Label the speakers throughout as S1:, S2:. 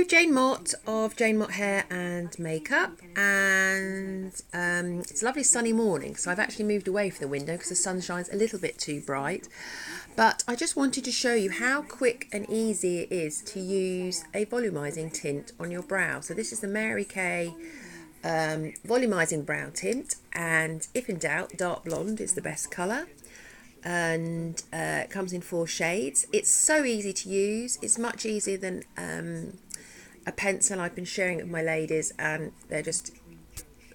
S1: Jane Mott of Jane Mott Hair and Makeup, and it's a lovely sunny morning, so I've actually moved away from the window because the sun shines a little bit too bright. But I just wanted to show you how quick and easy it is to use a volumizing tint on your brow. So this is the Mary Kay volumizing brow tint, and if in doubt, dark blonde is the best colour. And it comes in 4 shades. It's so easy to use. It's much easier than a pencil. I've been sharing it with my ladies and they just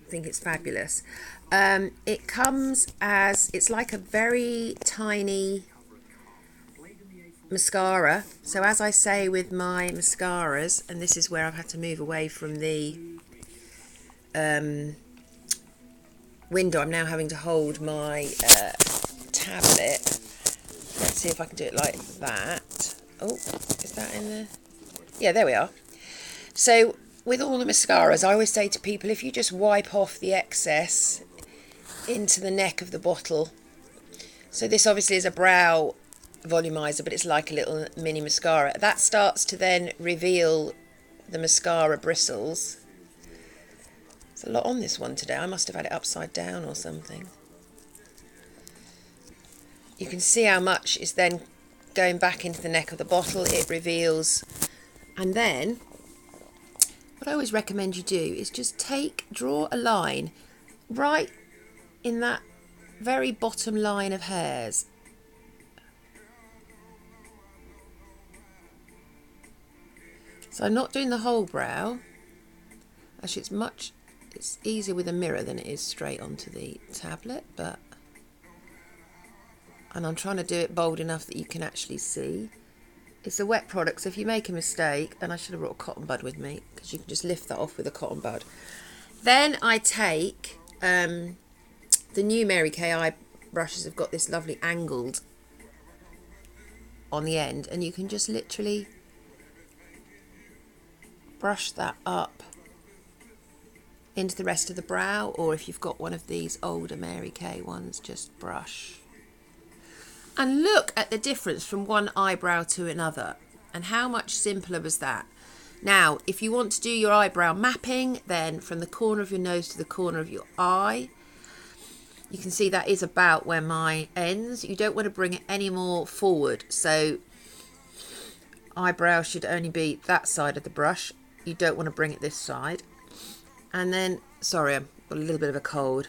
S1: think it's fabulous. It comes as, it's like a very tiny mascara. So as I say with my mascaras, and this is where I've had to move away from the window, I'm now having to hold my tablet. Let's see if I can do it like that. Oh, is that in there? Yeah, there we are. So with all the mascaras, I always say to people, if you just wipe off the excess into the neck of the bottle. So this obviously is a brow volumizer, but it's like a little mini mascara. That starts to then reveal the mascara bristles. There's a lot on this one today. I must have had it upside down or something. You can see how much is then going back into the neck of the bottle. It reveals. And then, what I always recommend you do is just draw a line right in that very bottom line of hairs. So I'm not doing the whole brow. Actually, it's easier with a mirror than it is straight onto the tablet, and I'm trying to do it bold enough that you can actually see. It's a wet product, so if you make a mistake, and I should have brought a cotton bud with me, because you can just lift that off with a cotton bud. Then I take the new Mary Kay eye brushes have got this lovely angled on the end, and you can just literally brush that up into the rest of the brow, or if you've got one of these older Mary Kay ones, just brush. And look at the difference from one eyebrow to another, and how much simpler was that. Now, if you want to do your eyebrow mapping, then from the corner of your nose to the corner of your eye, you can see that is about where mine ends. You don't want to bring it any more forward, so eyebrow should only be that side of the brush. You don't want to bring it this side. And then, sorry, I've got a little bit of a cold.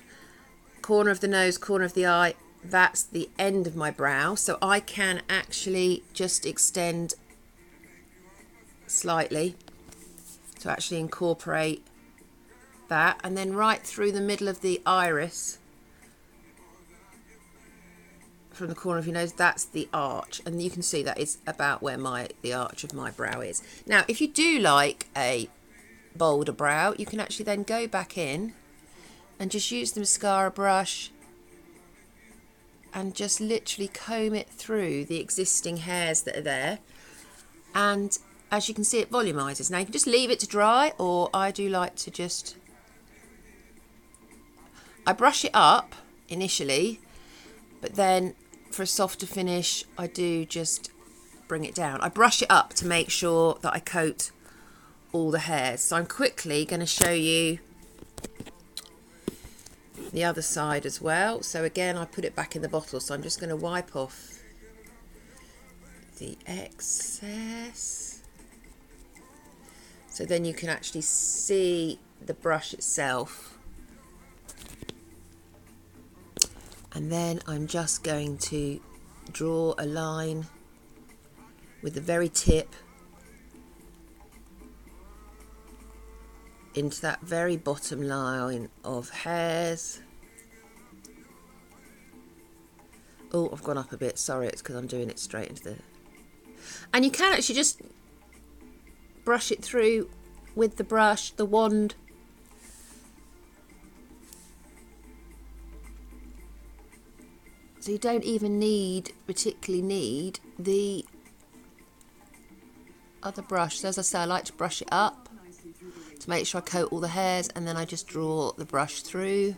S1: Corner of the nose, corner of the eye, that's the end of my brow. So I can actually just extend slightly to actually incorporate that. And then right through the middle of the iris, from the corner of your nose, that's the arch. And you can see that is about where the arch of my brow is. Now, if you do like a bolder brow, you can actually then go back in and just use the mascara brush and just literally comb it through the existing hairs that are there. And as you can see, it volumizes. Now you can just leave it to dry, or I do like to just, I brush it up initially, but then for a softer finish I do just bring it down. I brush it up to make sure that I coat all the hairs. So I'm quickly going to show you the other side as well. So again, I put it back in the bottle, so I'm just going to wipe off the excess, so then you can actually see the brush itself. And then I'm just going to draw a line with the very tip into that very bottom line of hairs. Oh, I've gone up a bit, sorry, it's because I'm doing it straight into the... And you can actually just brush it through with the brush, the wand. So you don't even particularly need the other brush. So as I say, I like to brush it up to make sure I coat all the hairs, and then I just draw the brush through.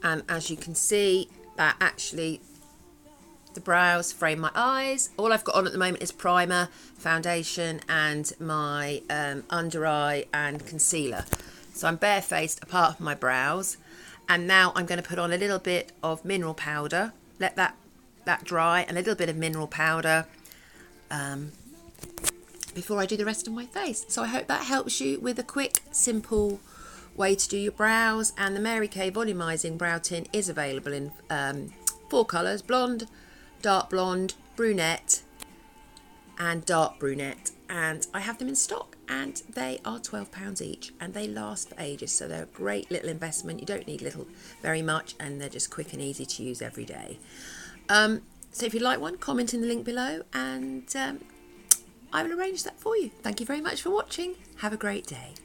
S1: And as you can see, that actually, the brows frame my eyes. All I've got on at the moment is primer, foundation, and my under eye and concealer. So I'm barefaced apart from my brows. And now I'm going to put on a little bit of mineral powder, let that dry, and a little bit of mineral powder before I do the rest of my face. So I hope that helps you with a quick, simple way to do your brows. And the Mary Kay volumizing brow tint is available in 4 colours: blonde, dark blonde, brunette, and dark brunette. And I have them in stock, and they are £12 each, and they last for ages. So they're a great little investment. You don't need very much, and they're just quick and easy to use every day. So if you'd like one, comment in the link below, and I will arrange that for you. Thank you very much for watching. Have a great day.